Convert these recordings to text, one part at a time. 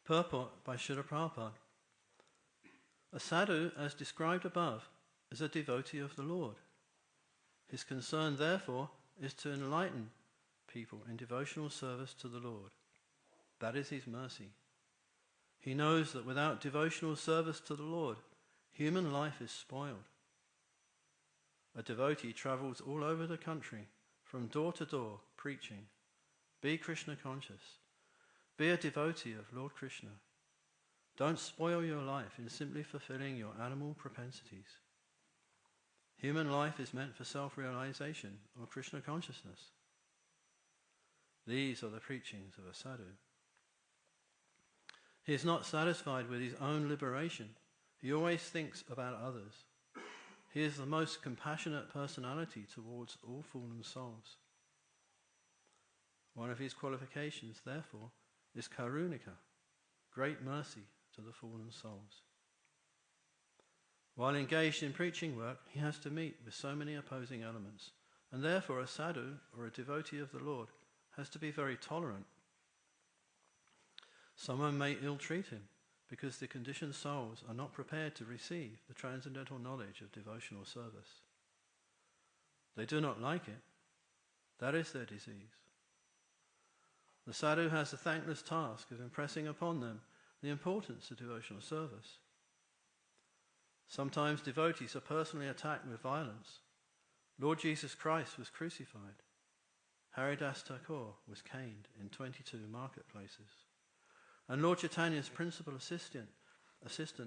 Purport by Srila Prabhupada. A sadhu, as described above, is a devotee of the Lord. His concern, therefore, is to enlighten people in devotional service to the Lord. That is his mercy. He knows that without devotional service to the Lord, human life is spoiled. A devotee travels all over the country, from door to door, preaching, "Be Krishna conscious. Be a devotee of Lord Krishna. Don't spoil your life in simply fulfilling your animal propensities. Human life is meant for self-realization or Krishna consciousness." These are the preachings of a sadhu. He is not satisfied with his own liberation. He always thinks about others. He is the most compassionate personality towards all fallen souls. One of his qualifications, therefore, is karunika, great mercy to the fallen souls. While engaged in preaching work, he has to meet with so many opposing elements, and therefore a sadhu, or a devotee of the Lord, has to be very tolerant. Someone may ill-treat him because the conditioned souls are not prepared to receive the transcendental knowledge of devotional service. They do not like it. That is their disease. The sadhu has the thankless task of impressing upon them the importance of devotional service. Sometimes devotees are personally attacked with violence. Lord Jesus Christ was crucified. Haridas Thakur was caned in 22 marketplaces. And Lord Chaitanya's principal assistant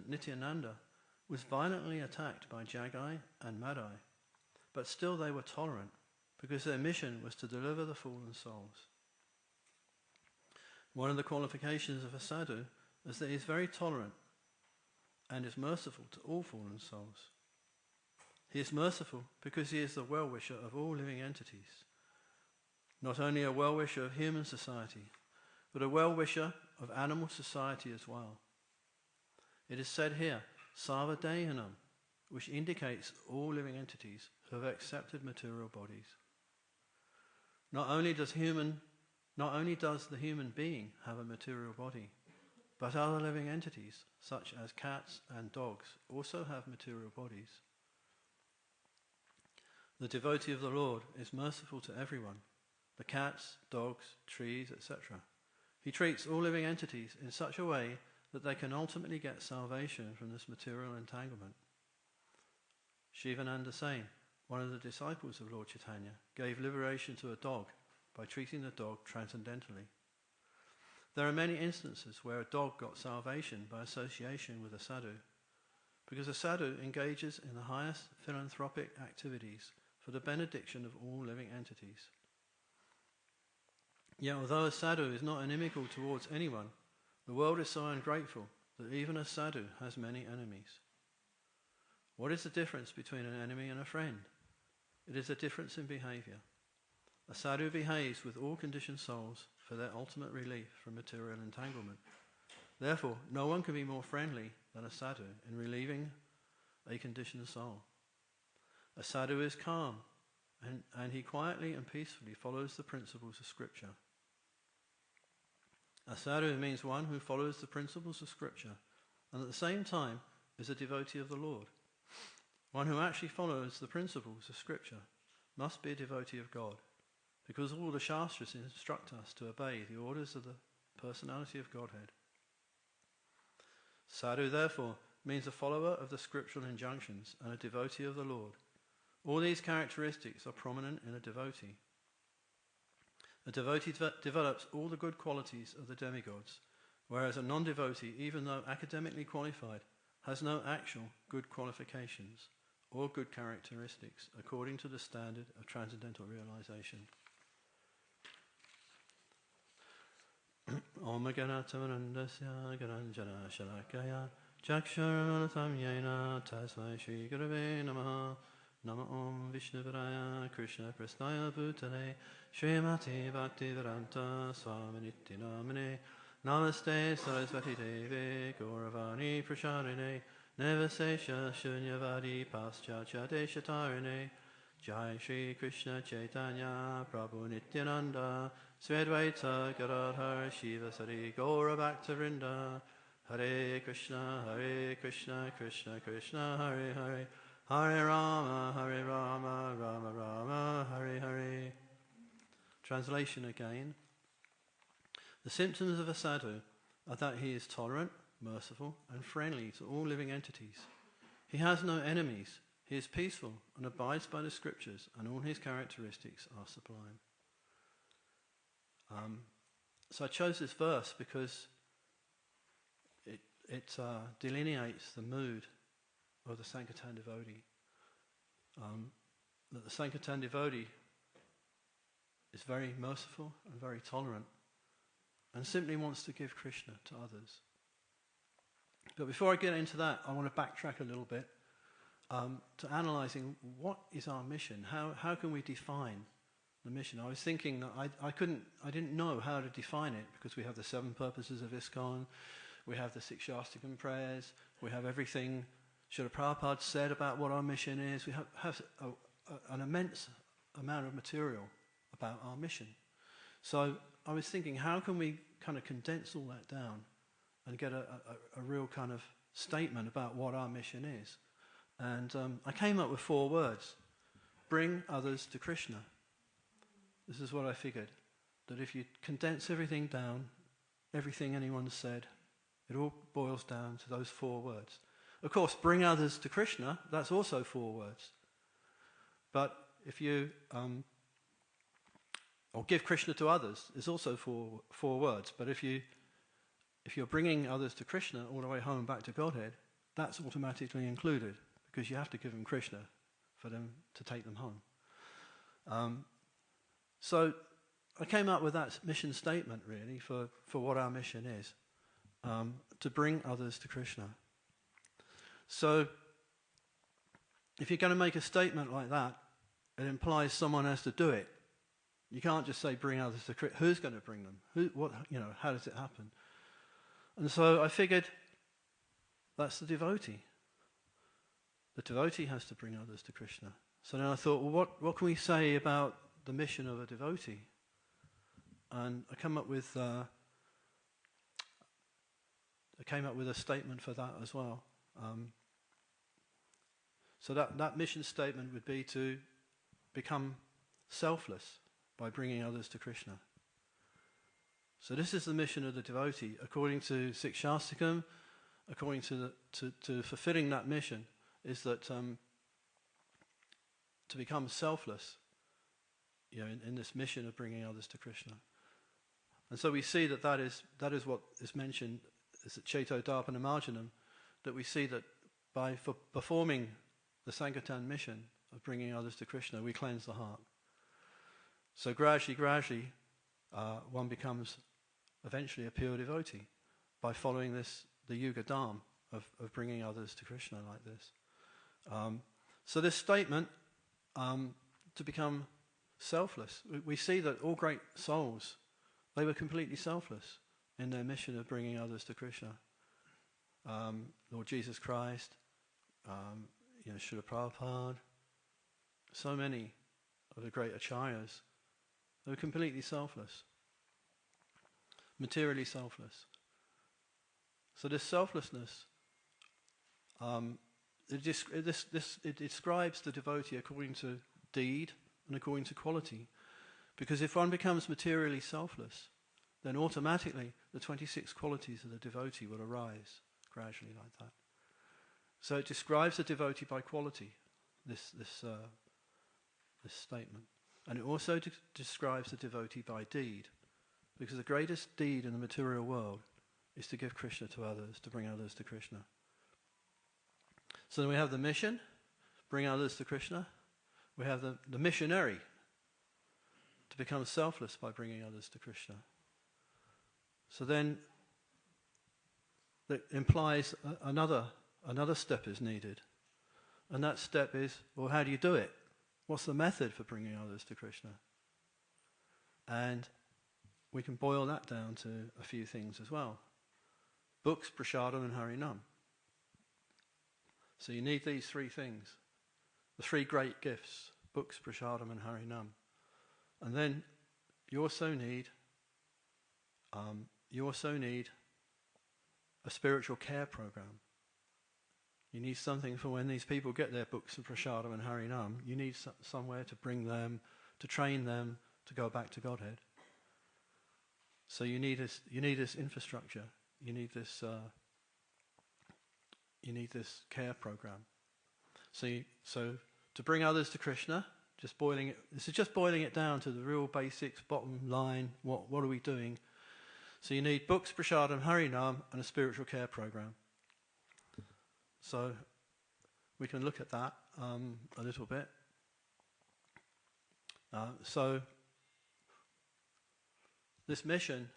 Nityananda, was violently attacked by Jagai and Madai, but still they were tolerant because their mission was to deliver the fallen souls. One of the qualifications of a sadhu is that he is very tolerant and is merciful to all fallen souls. He is merciful because he is the well-wisher of all living entities, not only a well-wisher of human society, but a well-wisher of animal society as well. It is said here, Sarvadehanam, which indicates all living entities who have accepted material bodies. Not only does the human being have a material body, but other living entities, such as cats and dogs, also have material bodies. The devotee of the Lord is merciful to everyone, the cats, dogs, trees, etc. He treats all living entities in such a way that they can ultimately get salvation from this material entanglement. Shivananda Sain, one of the disciples of Lord Chaitanya, gave liberation to a dog by treating the dog transcendentally. There are many instances where a dog got salvation by association with a sadhu, because a sadhu engages in the highest philanthropic activities for the benediction of all living entities. Yet although a sadhu is not inimical towards anyone, the world is so ungrateful that even a sadhu has many enemies. What is the difference between an enemy and a friend? It is a difference in behavior. A sadhu behaves with all conditioned souls for their ultimate relief from material entanglement. Therefore, no one can be more friendly than a sadhu in relieving a conditioned soul. A sadhu is calm, and he quietly and peacefully follows the principles of Scripture. A sadhu means one who follows the principles of Scripture and at the same time is a devotee of the Lord. One who actually follows the principles of Scripture must be a devotee of God, because all the Shastras instruct us to obey the orders of the personality of Godhead. Sadhu, therefore, means a follower of the scriptural injunctions and a devotee of the Lord. All these characteristics are prominent in a devotee. A devotee develops all the good qualities of the demigods, whereas a non-devotee, even though academically qualified, has no actual good qualifications or good characteristics according to the standard of transcendental realization. Om Ganatamanandasya Garanjana Shalakaya Chaksharamanatam Yena Tasmai Shri Gurave Namaha Nama Om Vishnuvaraya Krishna Prasnaya Bhutale Srimati Bhaktivedanta Swaminiti Namane Namaste Sarasvati Deve Gauravani Prasharine Nevasesha Shunyavadi Paschatya Deshatarine Jai Shri Krishna Chaitanya Prabhu Nityananda Sri Advaita Gadadhar Shiva Sari Gaura Bhaktavinda Hare Krishna Krishna Krishna Hare Hare Hare Rama Rama Rama Hare Hare. Translation again. The symptoms of a sadhu are that he is tolerant, merciful and friendly to all living entities. He has no enemies. He is peaceful and abides by the scriptures, and all his characteristics are sublime. So I chose this verse because it delineates the mood of the Sankirtan devotee. That the Sankirtan devotee is very merciful and very tolerant, and simply wants to give Krishna to others. But before I get into that, I want to backtrack a little bit to analysing what is our mission. How can we define the mission? I was thinking that I didn't know how to define it, because we have the 7 purposes of ISKCON, we have the 6 Shastakam prayers, we have everything Srila Prabhupada said about what our mission is. We have an immense amount of material about our mission. So I was thinking, how can we kind of condense all that down and get a real kind of statement about what our mission is? And I came up with 4 words. Bring others to Krishna. This is what I figured, that if you condense everything down, everything anyone said, it all boils down to those 4 words. Of course, bring others to Krishna, that's also 4 words. But if you, or give Krishna to others, is also 4 words. But if you're bringing others to Krishna all the way home back to Godhead, that's automatically included, because you have to give them Krishna for them to take them home. So I came up with that mission statement, really, for what our mission is, to bring others to Krishna. So if you're going to make a statement like that, it implies someone has to do it. You can't just say bring others to Krishna. Who's going to bring them? How does it happen? And so I figured that's the devotee. The devotee has to bring others to Krishna. So then I thought, well, what can we say about the mission of a devotee? And I came up with a statement for that as well. So that mission statement would be to become selfless by bringing others to Krishna. So this is the mission of the devotee, according to 6 Shastakam. According to fulfilling that mission, is that to become selfless, in this mission of bringing others to Krishna. And so we see that is what is mentioned as at Cheto Darpana Marjanam, that we see that for performing the Sankirtan mission of bringing others to Krishna, we cleanse the heart. So gradually, one becomes eventually a pure devotee by following the Yuga Dharma of bringing others to Krishna like this. So this statement, to become selfless, we see that all great souls, they were completely selfless in their mission of bringing others to Krishna. Lord Jesus Christ, Srila Prabhupada, so many of the great acharyas, they were completely selfless, materially selfless. So this selflessness, it describes the devotee according to deed and according to quality. Because if one becomes materially selfless, then automatically the 26 qualities of the devotee will arise gradually like that. So it describes the devotee by quality, this statement. And it also describes the devotee by deed, because the greatest deed in the material world is to give Krishna to others, to bring others to Krishna. So then we have the mission, bring others to Krishna. We have the missionary, to become selfless by bringing others to Krishna. So then that implies another step is needed. And that step is, well, how do you do it? What's the method for bringing others to Krishna? And we can boil that down to a few things as well. Books, prasadam and harinam. So you need these 3 things. The 3 great gifts, books, prasadam and harinam. And then you also need a spiritual care program. You need something for when these people get their books of prasadam and harinam. You need somewhere to bring them, to train them, to go back to Godhead. So you need this infrastructure. You need this care program. So to bring others to Krishna, this is just boiling it down to the real basics, bottom line. What are we doing? So you need books, prasadam, harinam, and a spiritual care program. So we can look at that a little bit. So this mission,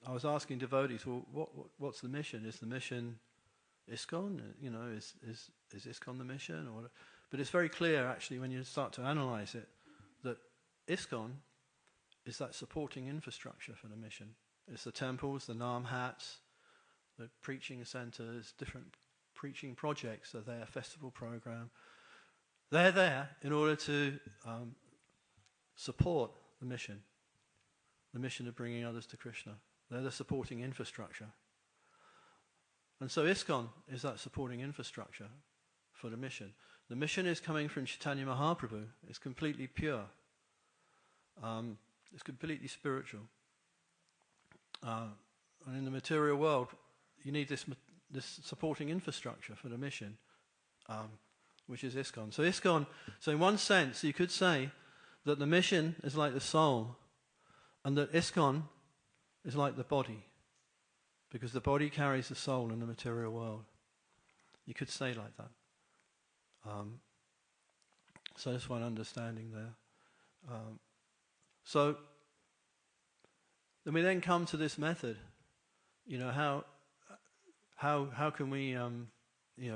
I was asking devotees, well, what's the mission? Is the mission ISKCON? Is ISKCON the mission? But it's very clear, actually, when you start to analyze it, that ISKCON is that supporting infrastructure for the mission. It's the temples, the Nam hats, the preaching centers, different preaching projects are there, festival program. They're there in order to support the mission of bringing others to Krishna. They're the supporting infrastructure. And so ISKCON is that supporting infrastructure for the mission. The mission is coming from Chaitanya Mahaprabhu. It's completely pure. It's completely spiritual. And in the material world, you need this supporting infrastructure for the mission, which is ISKCON. So in one sense, you could say that the mission is like the soul, and that ISKCON is like the body, because the body carries the soul in the material world. You could say like that. So that's one understanding there. So then we then come to this method. How can we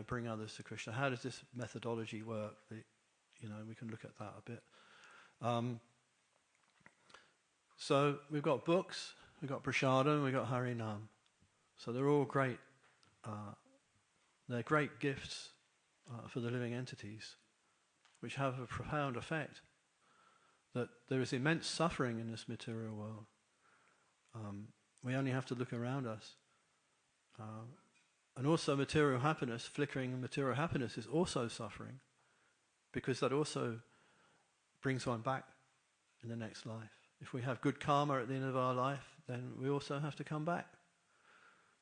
bring others to Krishna? How does this methodology work? We can look at that a bit. So we've got books, we've got prasadam, we've got harinam. So they're all great. They're great gifts for the living entities, which have a profound effect. That there is immense suffering in this material world. We only have to look around us. And also material happiness, flickering material happiness is also suffering, because that also brings one back in the next life. If we have good karma at the end of our life, then we also have to come back.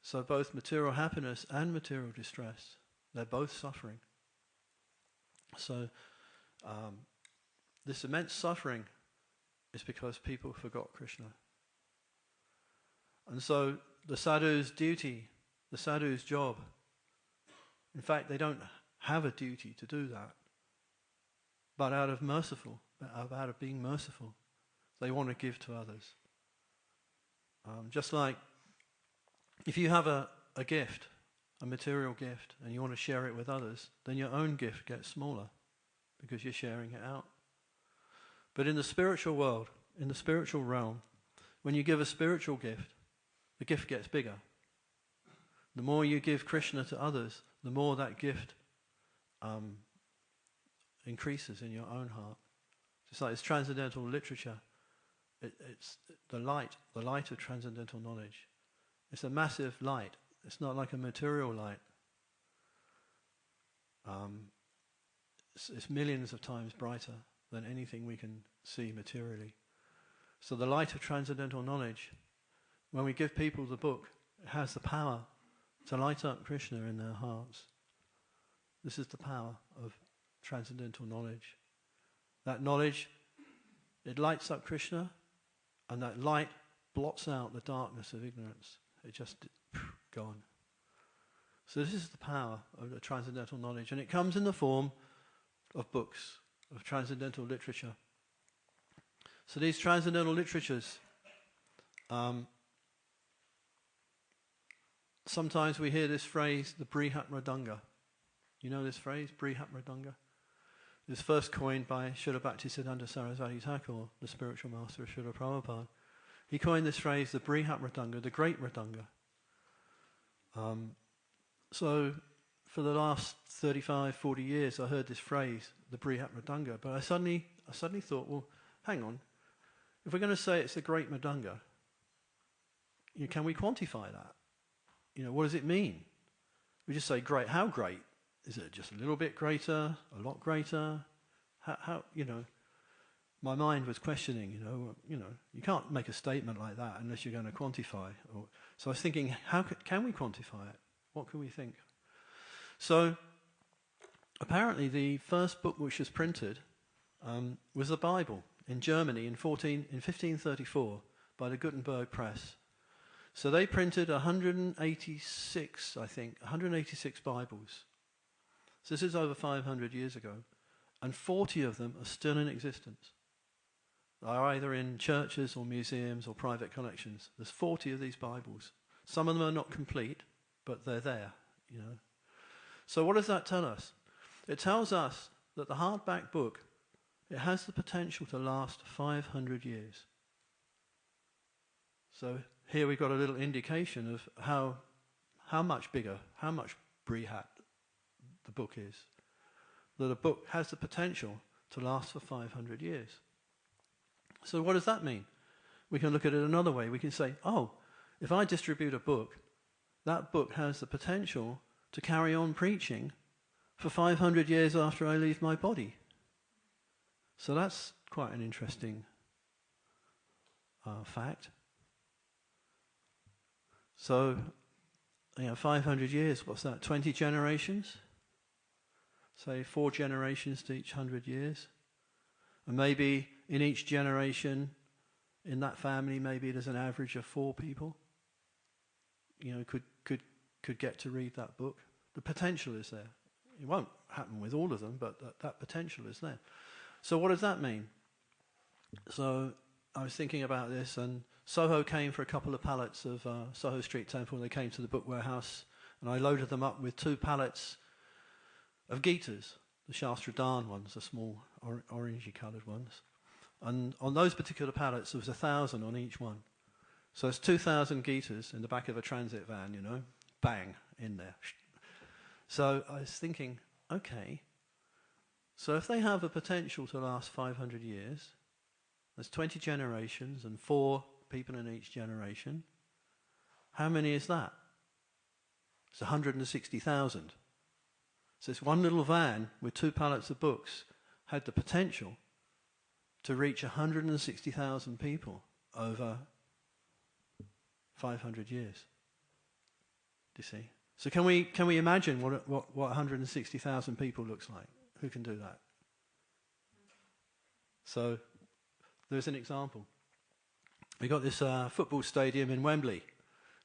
So both material happiness and material distress, they're both suffering. So this immense suffering is because people forgot Krishna. And so the sadhu's duty, the sadhu's job, in fact they don't have a duty to do that, but out of being merciful, they want to give to others. Just like if you have a gift, a material gift, and you want to share it with others, then your own gift gets smaller because you're sharing it out. But in the spiritual world, in the spiritual realm, when you give a spiritual gift, the gift gets bigger. The more you give Krishna to others, the more that gift increases in your own heart. It's like it's transcendental literature. It's the light of transcendental knowledge. It's a massive light. It's not like a material light. It's millions of times brighter than anything we can see materially. So the light of transcendental knowledge, when we give people the book, it has the power to light up Krishna in their hearts. This is the power of transcendental knowledge. That knowledge, it lights up Krishna, and that light blots out the darkness of ignorance. It just gone. So this is the power of the transcendental knowledge, and it comes in the form of books, of transcendental literature. So these transcendental literatures, sometimes we hear this phrase, the Brihat Mridanga. You know this phrase, Brihat Mridanga? It was first coined by Srila Bhaktisiddhanta Sarasvati Thakur, the spiritual master of Srila Prabhupada. He coined this phrase, the Brihat Mridanga, the great Mridanga. So for the last 35, 40 years, I heard this phrase, the Brihat Mridanga, but I suddenly thought, well, hang on. If we're going to say it's the great Mridanga, can we quantify that? What does it mean? We just say great. How great? Is it just a little bit greater, a lot greater? How my mind was questioning, you can't make a statement like that unless you're going to quantify. So I was thinking, how can we quantify it? What can we think? So apparently the first book which was printed was the Bible in Germany in 1534 by the Gutenberg Press. So they printed 186, I think, 186 Bibles. So this is over 500 years ago. And 40 of them are still in existence. They're either in churches or museums or private collections. There's 40 of these Bibles. Some of them are not complete, but they're there, So what does that tell us? It tells us that the hardback book, it has the potential to last 500 years. So here we've got a little indication of how much bigger, how much Brihat the book is. That a book has the potential to last for 500 years. So what does that mean? We can look at it another way. We can say, if I distribute a book, that book has the potential to carry on preaching for 500 years after I leave my body. So that's quite an interesting fact. So, 500 years, what's that? 20 generations? Say 4 generations to each 100 years. And maybe in each generation, in that family, maybe there's an average of 4 people, could get to read that book. The potential is there. It won't happen with all of them, but that potential is there. So what does that mean? So I was thinking about this, and Soho came for a couple of pallets of Soho Street Temple. They came to the book warehouse, and I loaded them up with 2 pallets of Gitas, the Shastradhan ones, the small orangey coloured ones. And on those particular pallets, there was 1,000 on each one. So it's 2,000 Gitas in the back of a transit van, bang, in there. So I was thinking, okay, so if they have a potential to last 500 years, there's 20 generations and 4 people in each generation, how many is that? It's 160,000. So this one little van with 2 pallets of books had the potential to reach 160,000 people over 500 years. Do you see? So can we imagine what 160,000 people looks like? Who can do that? So there's an example. We got this football stadium in Wembley.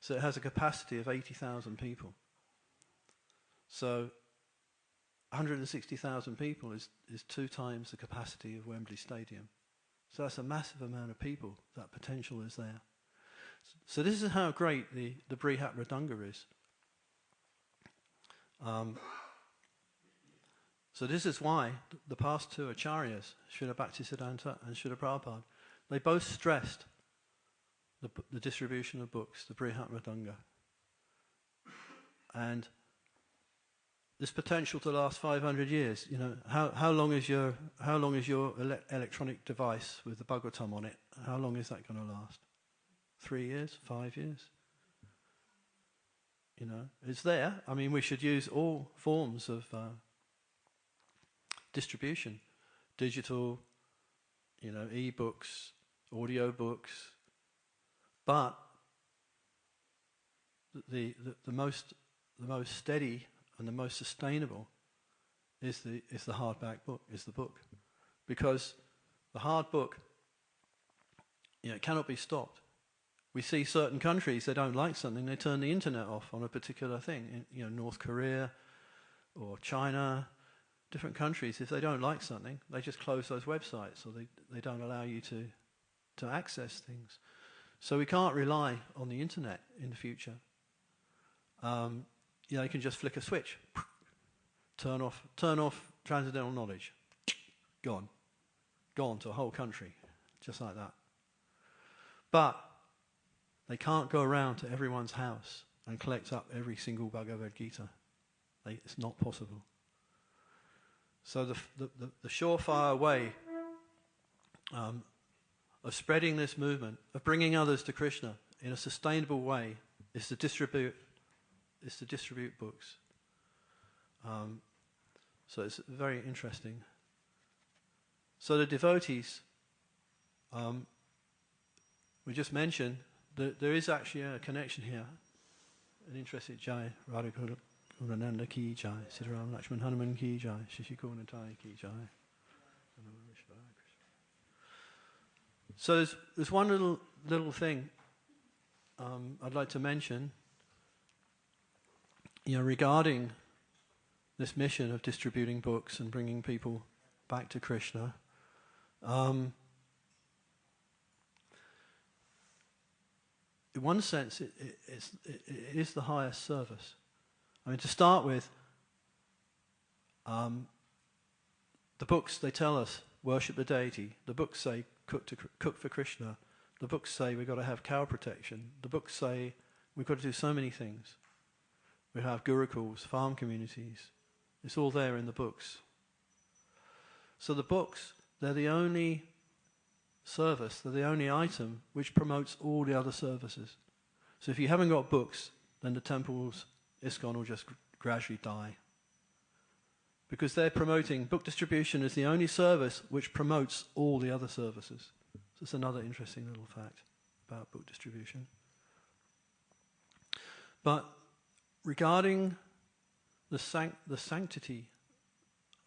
So it has a capacity of 80,000 people. So 160,000 people is 2 times the capacity of Wembley Stadium. So that's a massive amount of people. That potential is there. So this is how great the Brihat Mridanga is. So this is why the past 2 acharyas, Srila Bhaktisiddhanta and Srila Prabhupada, they both stressed the distribution of books, the Brihat Mridanga. And this potential to last 500 years, how long is your electronic device with the Bhagavatam on it? How long is that going to last? 3 years? 5 years? It's there. I mean, we should use all forms of distribution. Digital, e-books, audio books. But the most steady and the most sustainable is the hardback book, is the book. Because the hard book, it cannot be stopped. We see certain countries, they don't like something, they turn the internet off on a particular thing. North Korea or China, different countries, if they don't like something, they just close those websites, or they don't allow you to access things. So we can't rely on the internet in the future. You can just flick a switch, turn off transcendental knowledge, gone to a whole country, just like that. But they can't go around to everyone's house and collect up every single Bhagavad Gita. It's not possible. So the surefire way of spreading this movement, of bringing others to Krishna in a sustainable way, is to distribute books. So it's very interesting. So the devotees, we just mentioned that there is actually a connection here. An interesting Jai, Radha Kurananda ki Jai, Sitaram Lakshman Hanuman ki Jai, Shishikuna ki Jai. So there's one little thing I'd like to mention, regarding this mission of distributing books and bringing people back to Krishna. In one sense, it is the highest service. I mean, to start with, the books, they tell us, worship the deity. The books say, cook for Krishna. The books say we've got to have cow protection. The books say we've got to do so many things. We have gurukuls, farm communities. It's all there in the books. So the books, they're the only service, they're the only item which promotes all the other services. So if you haven't got books, then the temples, ISKCON will just gradually die. Because they're promoting, book distribution is the only service which promotes all the other services. So it's another interesting little fact about book distribution. But regarding the sanctity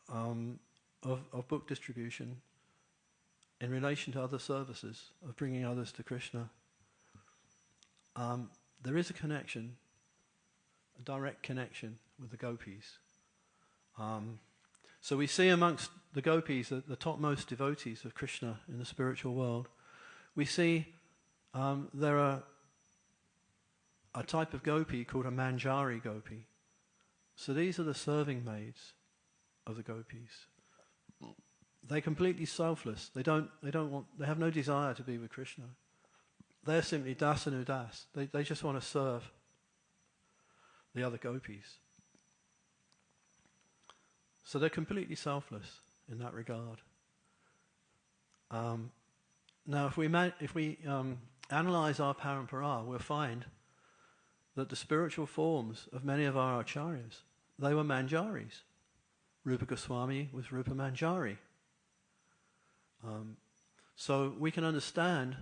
of book distribution in relation to other services, of bringing others to Krishna, there is a connection, a direct connection with the gopis. So we see amongst the gopis, the topmost devotees of Krishna in the spiritual world, we see there are a type of gopi called a Manjari gopi. So these are the serving maids of the gopis. They're completely selfless. They have no desire to be with Krishna. They're simply dasanudas. They just want to serve the other gopis. So they're completely selfless in that regard. Now, if we analyze our parampara, we'll find that the spiritual forms of many of our acharyas, they were Manjaris. Rupa Goswami was Rupa Manjari. So we can understand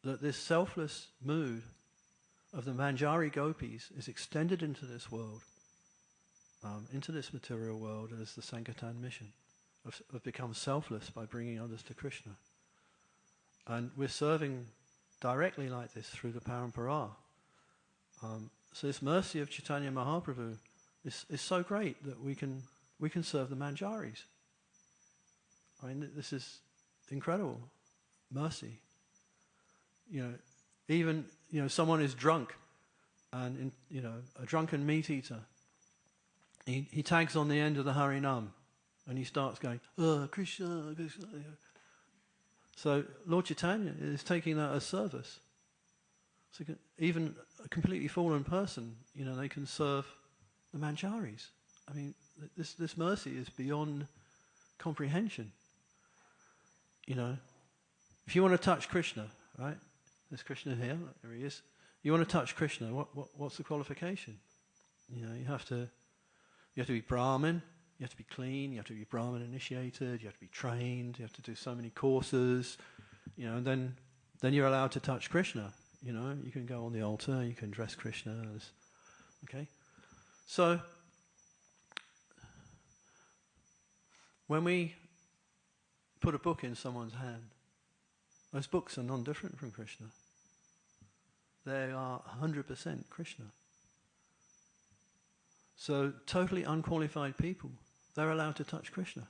that this selfless mood of the Manjari gopis is extended into this world, into this material world as the Sankirtan mission, of become selfless by bringing others to Krishna. And we're serving directly like this through the parampara. So this mercy of Chaitanya Mahaprabhu is so great that we can serve the Manjaris. I mean, this is incredible mercy. Even someone is drunk, and a drunken meat eater. He tags on the end of the Harinam, and he starts going, "Oh, Krishna, Krishna." So Lord Chaitanya is taking that as service. So even a completely fallen person, they can serve the Manjaris. I mean, this mercy is beyond comprehension. If you want to touch Krishna, right? There's Krishna here. There he is. You want to touch Krishna? What's the qualification? You have to be Brahmin. You have to be clean. You have to be Brahmin initiated. You have to be trained. You have to do so many courses. And then you're allowed to touch Krishna. You can go on the altar. You can dress Krishna. Okay. So when we put a book in someone's hand, those books are non-different from Krishna. They are 100% Krishna. So totally unqualified people, they're allowed to touch Krishna.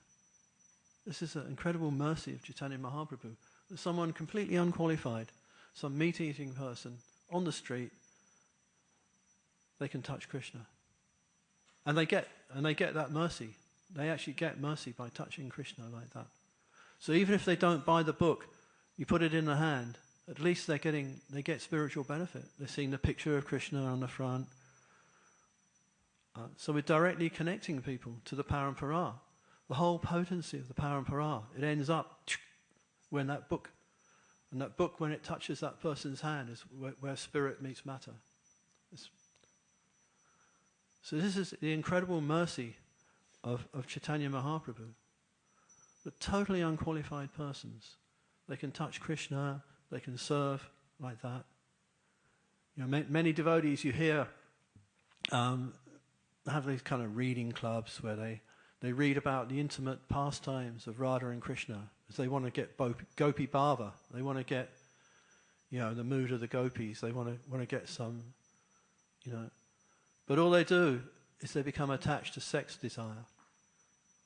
This is an incredible mercy of Chaitanya Mahaprabhu. That someone completely unqualified, some meat-eating person on the street, they can touch Krishna. And they get that mercy. They actually get mercy by touching Krishna like that. So even if they don't buy the book, you put it in the hand, at least they get spiritual benefit. They're seeing the picture of Krishna on the front. So we're directly connecting people to the Parampara. The whole potency of the Parampara, it ends up when that book, and that book, when it touches that person's hand, is where spirit meets matter. So this is the incredible mercy of Chaitanya Mahaprabhu. That totally unqualified persons, they can touch Krishna, they can serve like that. You know, many devotees you hear have these kind of reading clubs where they read about the intimate pastimes of Radha and Krishna, as they want to get Gopi Bhava. They want to get, the mood of the gopis. They want to get some, But all they do is they become attached to sex desire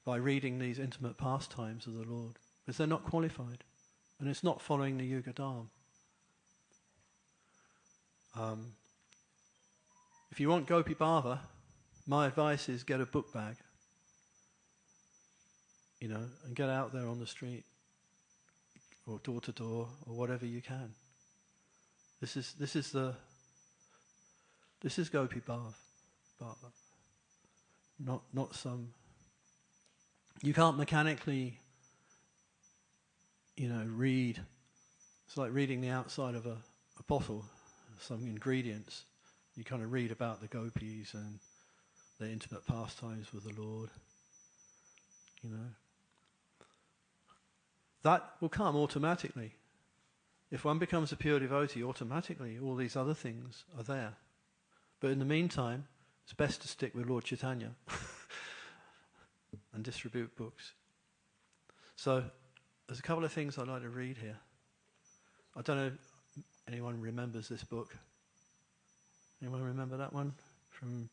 by reading these intimate pastimes of the Lord, because they're not qualified, and it's not following the Yuga Dharma. If you want Gopi Bhava, my advice is get a book bag, and get out there on the street, or door to door, or whatever you can. This is Gopi Bhava, not some. You can't mechanically, read. It's like reading the outside of a bottle, some ingredients. You kind of read about the gopis and their intimate pastimes with the Lord. That will come automatically. If one becomes a pure devotee, automatically all these other things are there. But in the meantime, it's best to stick with Lord Chaitanya and distribute books. So, there's a couple of things I'd like to read here. I don't know if anyone remembers this book. Anyone remember that one? From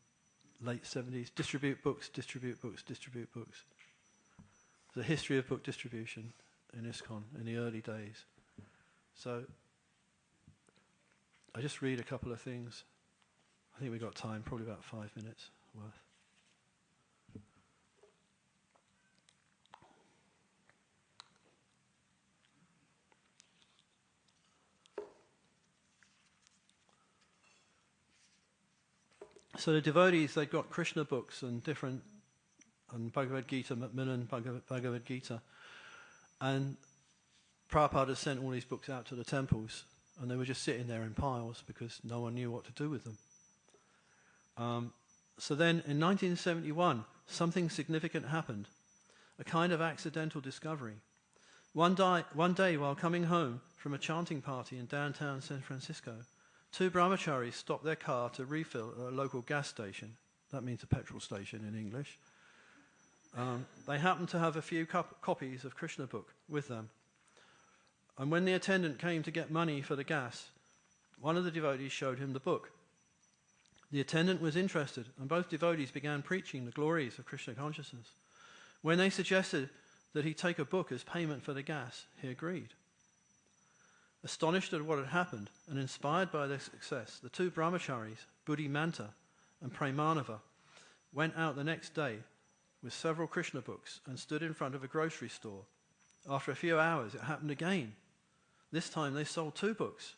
late 70s. Distribute books, distribute books, distribute books. There's a history of book distribution in ISKCON in the early days. So, I just read a couple of things. I think we've got time, probably about 5 minutes worth. So the devotees, they got Krishna books and different, and Bhagavad Gita, Macmillan Bhagavad Gita. And Prabhupada has sent all these books out to the temples, and they were just sitting there in piles because no one knew what to do with them. So then in 1971, something significant happened, a kind of accidental discovery. One day while coming home from a chanting party in downtown San Francisco, 2 brahmacharis stopped their car to refill at a local gas station. That means a petrol station in English. They happened to have a few copies of Krishna book with them. And when the attendant came to get money for the gas, one of the devotees showed him the book. The attendant was interested, and both devotees began preaching the glories of Krishna consciousness. When they suggested that he take a book as payment for the gas, he agreed. Astonished at what had happened and inspired by their success, the 2 brahmacharis, Buddhimanta and Premanava, went out the next day with several Krishna books and stood in front of a grocery store. After a few hours, it happened again. This time they sold 2 books.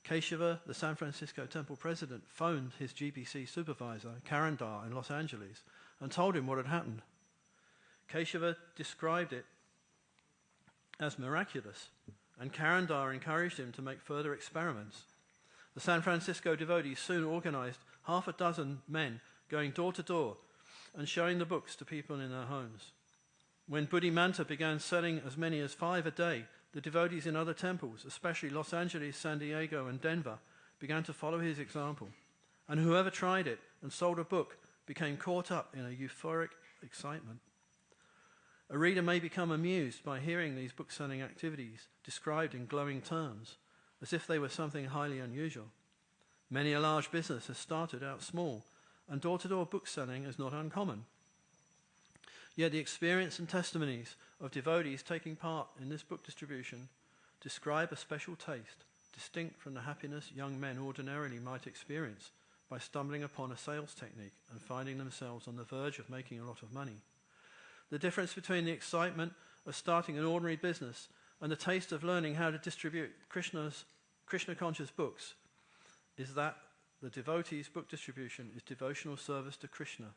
Keshava, the San Francisco temple president, phoned his GBC supervisor, Karandar, in Los Angeles, and told him what had happened. Keshava described it as miraculous, and Karandar encouraged him to make further experiments. The San Francisco devotees soon organized 6 men going door to door and showing the books to people in their homes. When Buddhimanta began selling as many as 5 a day, the devotees in other temples, especially Los Angeles, San Diego, and Denver, began to follow his example. And whoever tried it and sold a book became caught up in a euphoric excitement. A reader may become amused by hearing these book-selling activities described in glowing terms, as if they were something highly unusual. Many a large business has started out small, and door-to-door book-selling is not uncommon. Yet the experience and testimonies of devotees taking part in this book distribution describe a special taste, distinct from the happiness young men ordinarily might experience by stumbling upon a sales technique and finding themselves on the verge of making a lot of money. The difference between the excitement of starting an ordinary business and the taste of learning how to distribute Krishna-conscious books is that the devotee's book distribution is devotional service to Krishna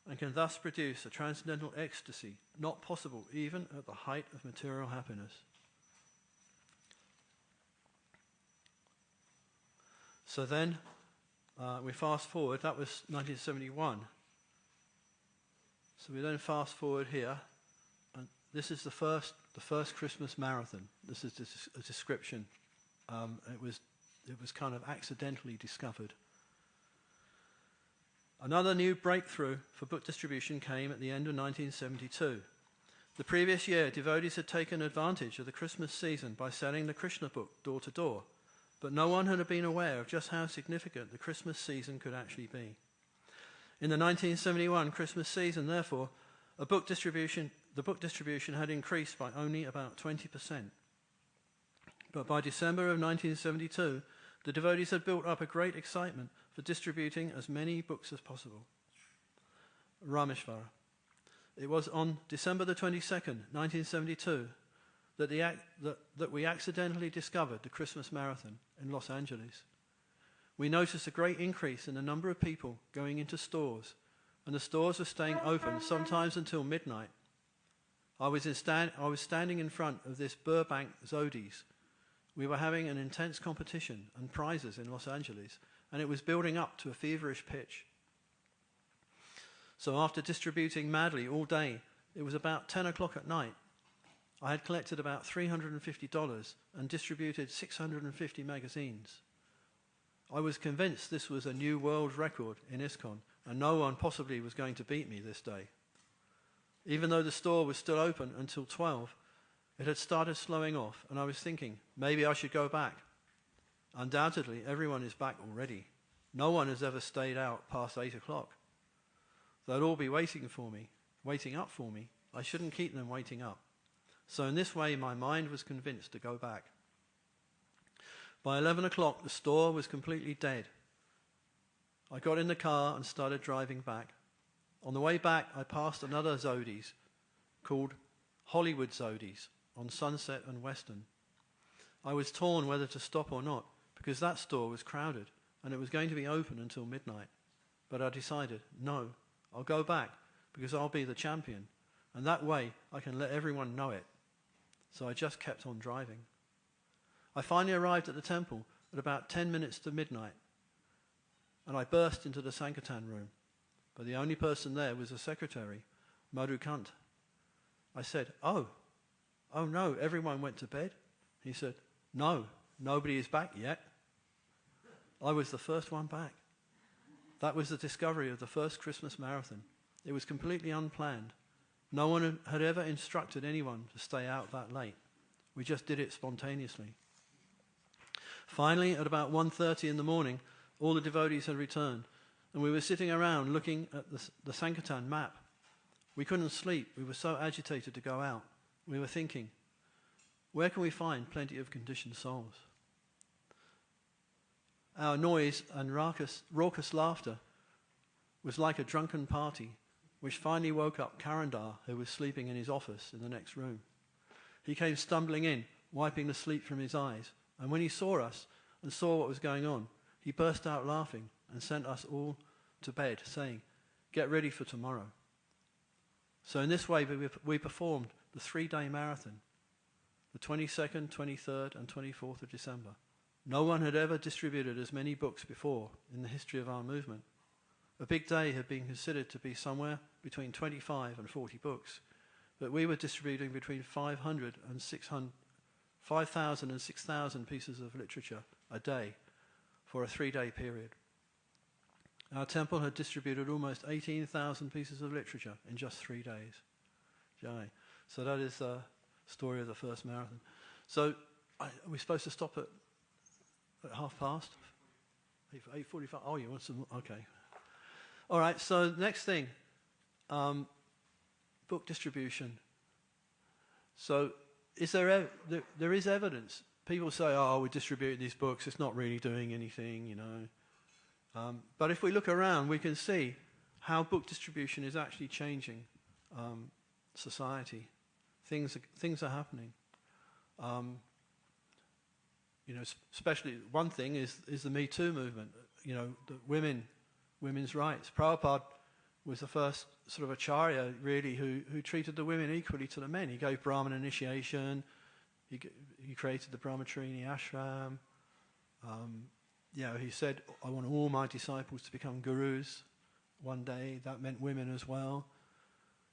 and can thus produce a transcendental ecstasy not possible even at the height of material happiness. So then, we fast forward, that was 1971. So we then fast forward here, and this is the first Christmas marathon. This is a description. It was kind of accidentally discovered. Another new breakthrough for book distribution came at the end of 1972. The previous year, devotees had taken advantage of the Christmas season by selling the Krishna book door to door, but no one had been aware of just how significant the Christmas season could actually be. In the 1971 Christmas season, therefore, the book distribution had increased by only about 20%. But by December of 1972, the devotees had built up a great excitement for distributing as many books as possible. Rameshvara. It was on December the 22nd, 1972, that we accidentally discovered the Christmas Marathon in Los Angeles. We noticed a great increase in the number of people going into stores, and the stores were staying open sometimes until midnight. I was standing in front of this Burbank Zodi's. We were having an intense competition and prizes in Los Angeles, and it was building up to a feverish pitch. So after distributing madly all day, it was about 10 o'clock at night. I had collected about $350 and distributed 650 magazines. I was convinced this was a new world record in ISKCON, and no one possibly was going to beat me this day. Even though the store was still open until 12, it had started slowing off, and I was thinking, maybe I should go back. Undoubtedly, everyone is back already. No one has ever stayed out past 8 o'clock. They'll all be waiting up for me. I shouldn't keep them waiting up. So in this way, my mind was convinced to go back. By 11 o'clock, the store was completely dead. I got in the car and started driving back. On the way back, I passed another Zodi's called Hollywood Zodi's on Sunset and Western. I was torn whether to stop or not because that store was crowded and it was going to be open until midnight. But I decided, no, I'll go back because I'll be the champion, and that way I can let everyone know it. So I just kept on driving. I finally arrived at the temple at about 10 minutes to midnight, and I burst into the Sankirtan room. But the only person there was the secretary, Madhukant. I said, oh no, everyone went to bed? He said, no, nobody is back yet. I was the first one back. That was the discovery of the first Christmas marathon. It was completely unplanned. No one had ever instructed anyone to stay out that late. We just did it spontaneously. Finally, at about 1:30 in the morning, all the devotees had returned, and we were sitting around looking at the Sankirtan map. We couldn't sleep. We were so agitated to go out. We were thinking, where can we find plenty of conditioned souls? Our noise and raucous laughter was like a drunken party, which finally woke up Karandar, who was sleeping in his office in the next room. He came stumbling in, wiping the sleep from his eyes, and when he saw us and saw what was going on, he burst out laughing and sent us all to bed, saying, get ready for tomorrow. So in this way, we performed the 3-day marathon, the 22nd, 23rd, and 24th of December. No one had ever distributed as many books before in the history of our movement. A big day had been considered to be somewhere between 25 and 40 books, but we were distributing between 5,000 and 6,000 pieces of literature a day for a 3-day period. Our temple had distributed almost 18,000 pieces of literature in just 3 days. Jai. So that is the story of the first marathon. So are we supposed to stop at 8:30? 8:45? Oh, you want some? Okay. All right, so next thing, book distribution. So there is evidence. People say, oh, we're distributing these books, it's not really doing anything, you know. But if we look around, we can see how book distribution is actually changing society. Things are happening. You know, especially one thing is the Me Too movement. the women's rights. Prabhupada was the first sort of acharya, really, who treated the women equally to the men. He gave Brahman initiation. He created the Brahmacharini ashram. He said, I want all my disciples to become gurus one day. That meant women as well.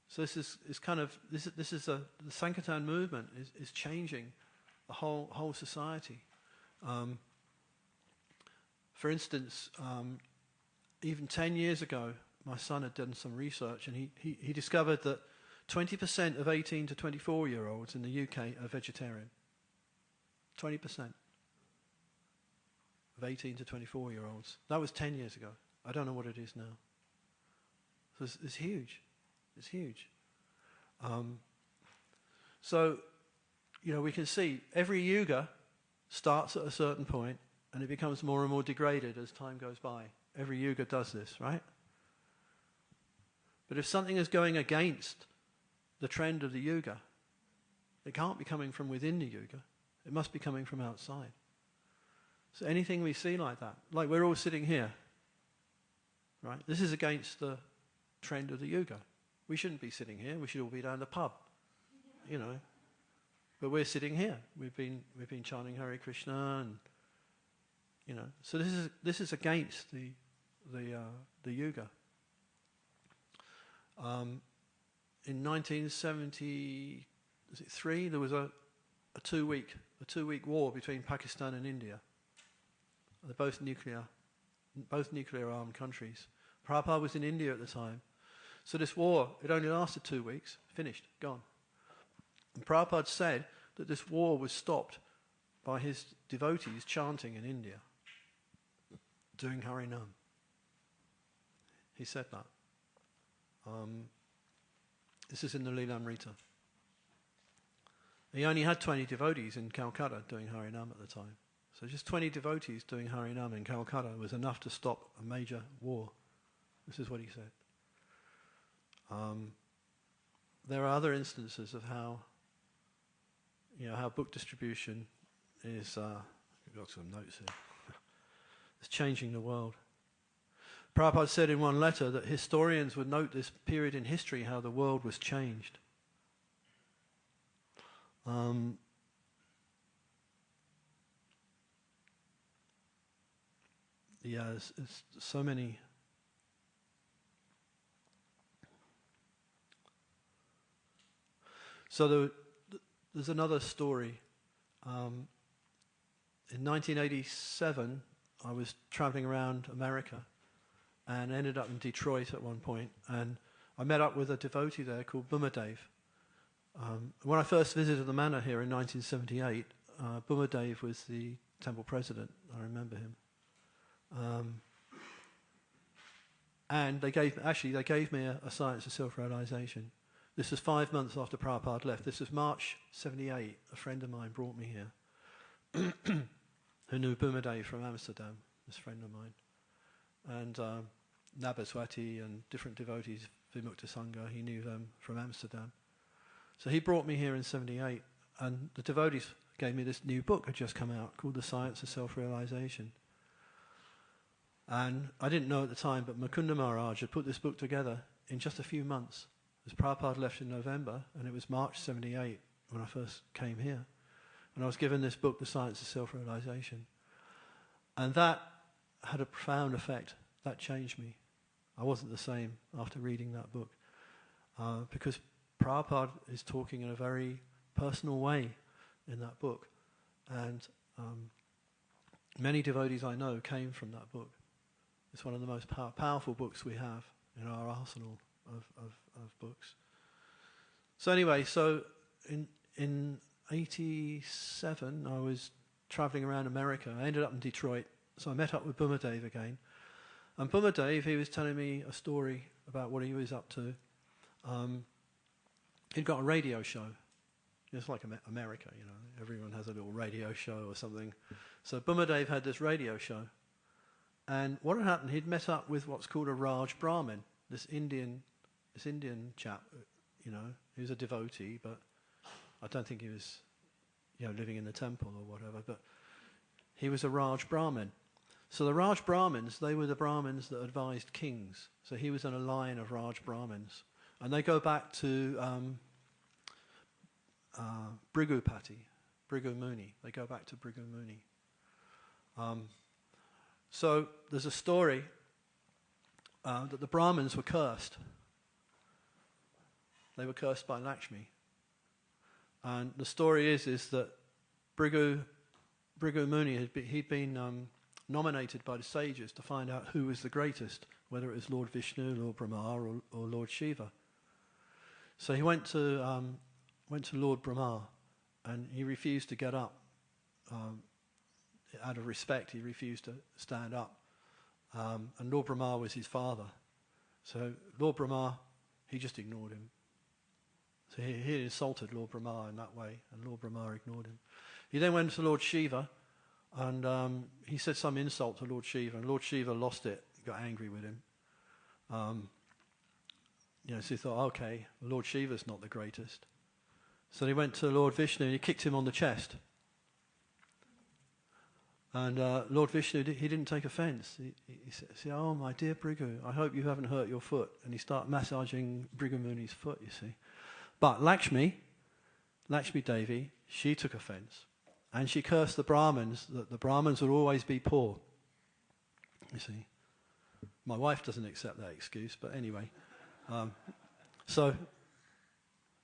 So this is the Sankirtan movement is changing the whole society. For instance, even 10 years ago, my son had done some research, and he discovered that 20% of 18 to 24-year-olds in the UK are vegetarian. 20% of 18 to 24-year-olds. That was 10 years ago. I don't know what it is now. So it's huge. It's huge. We can see every yuga starts at a certain point, and it becomes more and more degraded as time goes by. Every yuga does this, right? But if something is going against the trend of the yuga, it can't be coming from within the yuga. It must be coming from outside. So anything we see like that, like we're all sitting here, right? This is against the trend of the yuga. We shouldn't be sitting here. We should all be down the pub, But we're sitting here. We've been chanting Hare Krishna, and So this is against the yuga. In 1973, there was a 2-week war between Pakistan and India. They're both nuclear armed countries. Prabhupada was in India at the time. So this war, it only lasted 2 weeks, finished, gone. And Prabhupada said that this war was stopped by his devotees chanting in India, doing Harinam. He said that. This is in the Lilamrita. He only had 20 devotees in Calcutta doing Harinam at the time. So just 20 devotees doing Harinam in Calcutta was enough to stop a major war. This is what he said. There are other instances of how book distribution is, I've got some notes here, it's changing the world. Prabhupada said in one letter that historians would note this period in history, how the world was changed. It's so many. So there's another story. In 1987, I was traveling around America and ended up in Detroit at one point, and I met up with a devotee there called Bumadev. When I first visited the manor here in 1978, Bumadev was the temple president. I remember him. And they gave me a science of self-realization. This was 5 months after Prabhupada left. This was March 78. A friend of mine brought me here who knew Bumadev from Amsterdam, this friend of mine. And Nabaswati and different devotees, Vimukta Sangha, he knew them from Amsterdam. So he brought me here in 78, and the devotees gave me this new book had just come out called The Science of Self-Realization. And I didn't know at the time, but Mukunda Maharaj had put this book together in just a few months. As Prabhupada left in November, and it was March 78 when I first came here. And I was given this book, The Science of Self-Realization. And that had a profound effect. That changed me. I wasn't the same after reading that book. Because Prabhupada is talking in a very personal way in that book. And many devotees I know came from that book. It's one of the most powerful books we have in our arsenal of books. So anyway, in 87, I was traveling around America. I ended up in Detroit, so I met up with Bumadev again. And Bumadev, he was telling me a story about what he was up to. He'd got a radio show. It's like America, everyone has a little radio show or something. So Bumadev had this radio show. And what had happened, he'd met up with what's called a Raj Brahmin, this Indian chap, he was a devotee, but I don't think he was, living in the temple or whatever, but he was a Raj Brahmin. So the Raj Brahmins, they were the Brahmins that advised kings. So he was in a line of Raj Brahmins. And they go back to Bhrigu Muni. They go back to Bhrigu Muni. So there's a story that the Brahmins were cursed. They were cursed by Lakshmi. And the story is that Bhrigu Muni, he'd been nominated by the sages to find out who was the greatest, whether it was Lord Vishnu, Lord Brahma, or Lord Shiva. So he went to Lord Brahma, and he refused to get up. Out of respect, he refused to stand up. And Lord Brahma was his father. So Lord Brahma, he just ignored him. So he insulted Lord Brahma in that way, and Lord Brahma ignored him. He then went to Lord Shiva, and he said some insult to Lord Shiva, and Lord Shiva lost it, got angry with him. So he thought, okay, Lord Shiva's not the greatest. So he went to Lord Vishnu, and he kicked him on the chest. And Lord Vishnu, he didn't take offence. He said, oh, my dear Bhrigu, I hope you haven't hurt your foot. And he started massaging Bhrigu Muni's foot, you see. But Lakshmi Devi, she took offence. And she cursed the Brahmins, that the Brahmins would always be poor. You see. My wife doesn't accept that excuse, but anyway.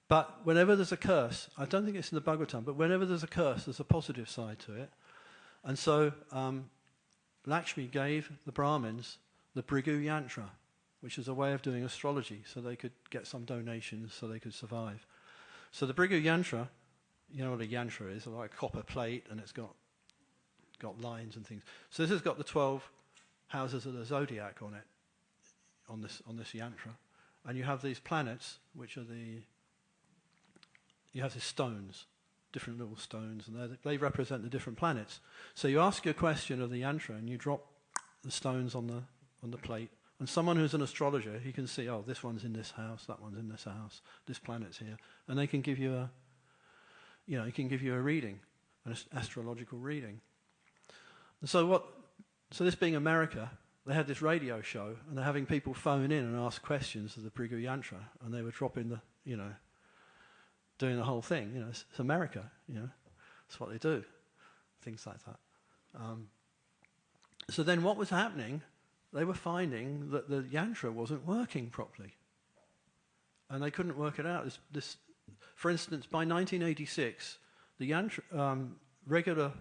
But whenever there's a curse, I don't think it's in the Bhagavatam, but whenever there's a curse, there's a positive side to it. And so Lakshmi gave the Brahmins the Bhrigu Yantra, which is a way of doing astrology, so they could get some donations so they could survive. So the Bhrigu Yantra, you know what a yantra is, like a copper plate, and it's got lines and things. So this has got the 12 houses of the zodiac on it, on this yantra. And you have these planets, which are you have these stones, different little stones, and they represent the different planets. So you ask your question of the yantra, and you drop the stones on the plate. And someone who's an astrologer, he can see, oh, this one's in this house, that one's in this house, this planet's here, and they can give you a reading, an astrological reading. And so this being America, they had this radio show, and they're having people phone in and ask questions of the Bhrigu Yantra, and they were dropping doing the whole thing. It's America, that's what they do, things like that. So then what was happening? They were finding that the yantra wasn't working properly, and they couldn't work it out. For instance, by 1986, the yantra, regular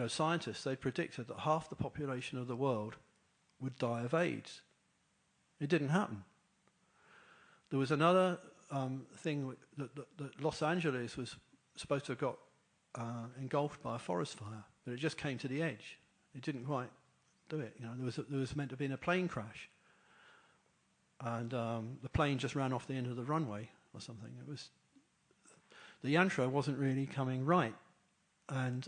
scientists, they predicted that half the population of the world would die of AIDS. It didn't happen. There was another thing that Los Angeles was supposed to have got engulfed by a forest fire, but it just came to the edge. It didn't quite do it. There was meant to have been a plane crash, and the plane just ran off the end of the runway or something. The yantra wasn't really coming right, and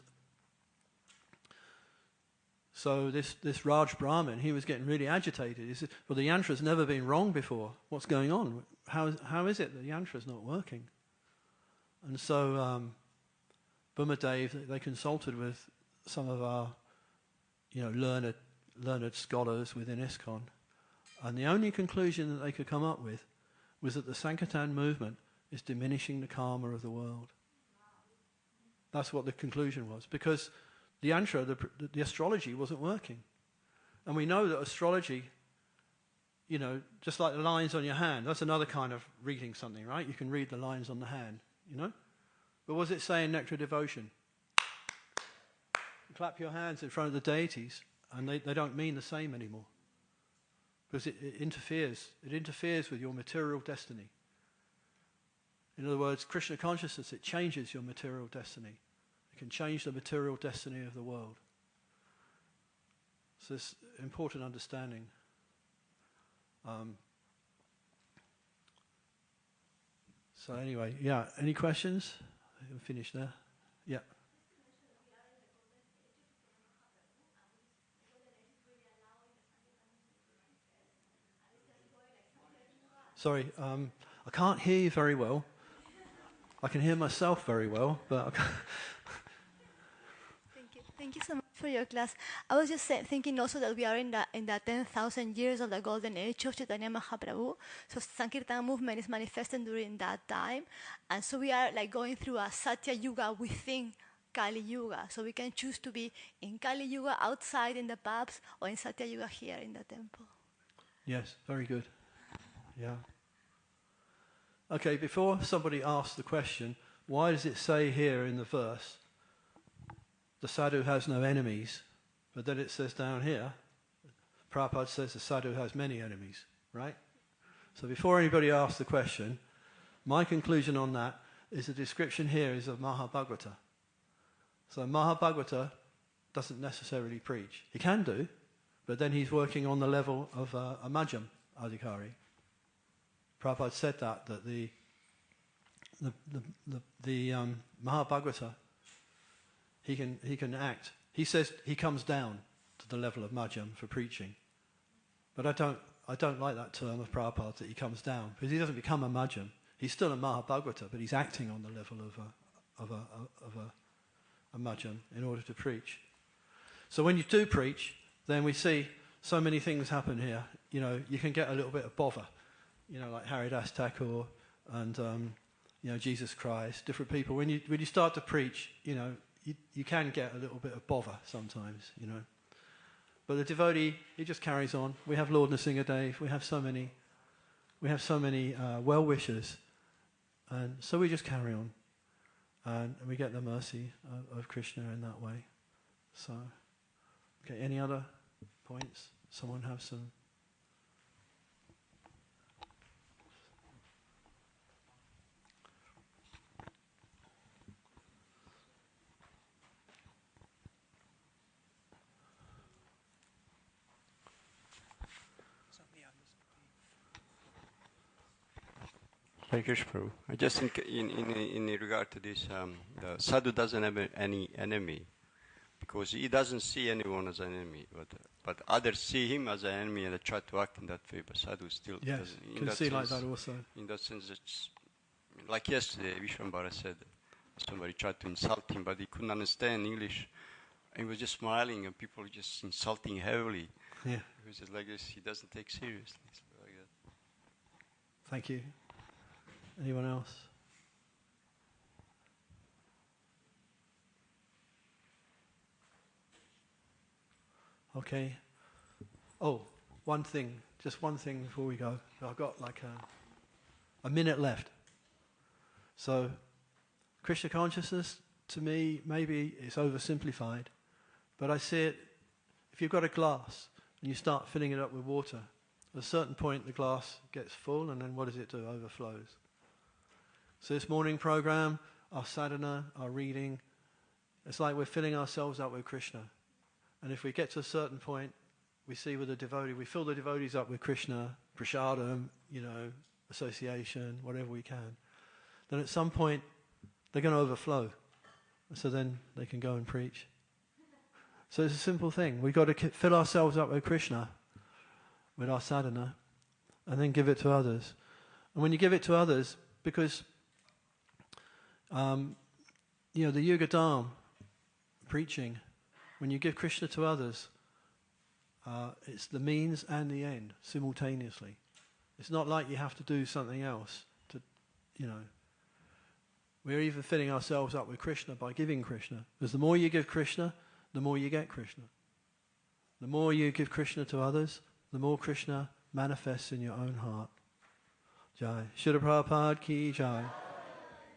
so this Raj Brahmin, he was getting really agitated. He said, well, the yantra's never been wrong before. What's going on? How is it that the yantra's not working? And so Bhumadev, they consulted with some of our learned scholars within ISKCON, and the only conclusion that they could come up with was that the Sankirtan movement is diminishing the karma of the world. That's what the conclusion was, because the yantra, the astrology wasn't working. And we know that astrology, just like the lines on your hand, that's another kind of reading something, right? You can read the lines on the hand, But what does it say in Nectar Devotion? Clap your hands in front of the deities, and they don't mean the same anymore. Because it interferes. It interferes with your material destiny. In other words, Krishna consciousness, it changes your material destiny. It can change the material destiny of the world. So it's important understanding. So anyway, yeah, any questions? We'll finish there. Yeah. Sorry, I can't hear you very well. I can hear myself very well, but I can't. Thank you so much. for your class. I was just thinking also that we are in the 10,000 years of the golden age of Chaitanya Mahaprabhu. So Sankirtan movement is manifesting during that time. And so we are like going through a Satya Yuga within Kali Yuga. So we can choose to be in Kali Yuga outside in the pubs or in Satya Yuga here in the temple. Yes, very good. Yeah. Okay, before somebody asks the question, why does it say here in the verse, the sadhu has no enemies, but then it says down here, Prabhupada says the sadhu has many enemies, right? So before anybody asks the question, my conclusion on that is the description here is of Mahabhagavata. So Mahabhagavata doesn't necessarily preach. He can do, but then he's working on the level of a Majjham Adhikari. Prabhupada said that the Mahabhagavata, he can act. He says he comes down to the level of Majjham for preaching. But I don't like that term of Prabhupada that he comes down, because he doesn't become a Majjham. He's still a Mahabhagavata, but he's acting on the level of a Majjham in order to preach. So when you do preach, then we see so many things happen here. You know, you can get a little bit of bother. You know, like Haridas Thakur and Jesus Christ, different people. When you start to preach, you can get a little bit of bother sometimes, But the devotee, he just carries on. We have Lord Nrsingadev. We have so many well-wishers, and so we just carry on, and we get the mercy of Krishna in that way. So, okay, any other points? Someone have some? Hare Krishna Prabhu. I just think in regard to this, the sadhu doesn't have any enemy, because he doesn't see anyone as an enemy, but others see him as an enemy and they try to act in that way. But sadhu still yes, doesn't. Can see sense, like that also. In that sense, it's like yesterday, Vishwambara said somebody tried to insult him, but he couldn't understand English. He was just smiling, and people were just insulting heavily. Yeah, it was just like this. He doesn't take seriously. Like that. Thank you. Anyone else? Okay. Oh, just one thing before we go. I've got like a minute left. So, Krishna consciousness, to me, maybe it's oversimplified, but I see it, if you've got a glass and you start filling it up with water, at a certain point the glass gets full, and then what does it do? Overflows. So this morning program, our sadhana, our reading, it's like we're filling ourselves up with Krishna. And if we get to a certain point, we see with the devotee, we fill the devotees up with Krishna, prasadam, association, whatever we can. Then at some point, they're going to overflow. So then they can go and preach. So it's a simple thing. We've got to fill ourselves up with Krishna, with our sadhana, and then give it to others. And when you give it to others, because the Yuga Dharma preaching, when you give Krishna to others, it's the means and the end simultaneously. It's not like you have to do something else to, We're even filling ourselves up with Krishna by giving Krishna. Because the more you give Krishna, the more you get Krishna. The more you give Krishna to others, the more Krishna manifests in your own heart. Jai. Srila Prabhupada ki jai.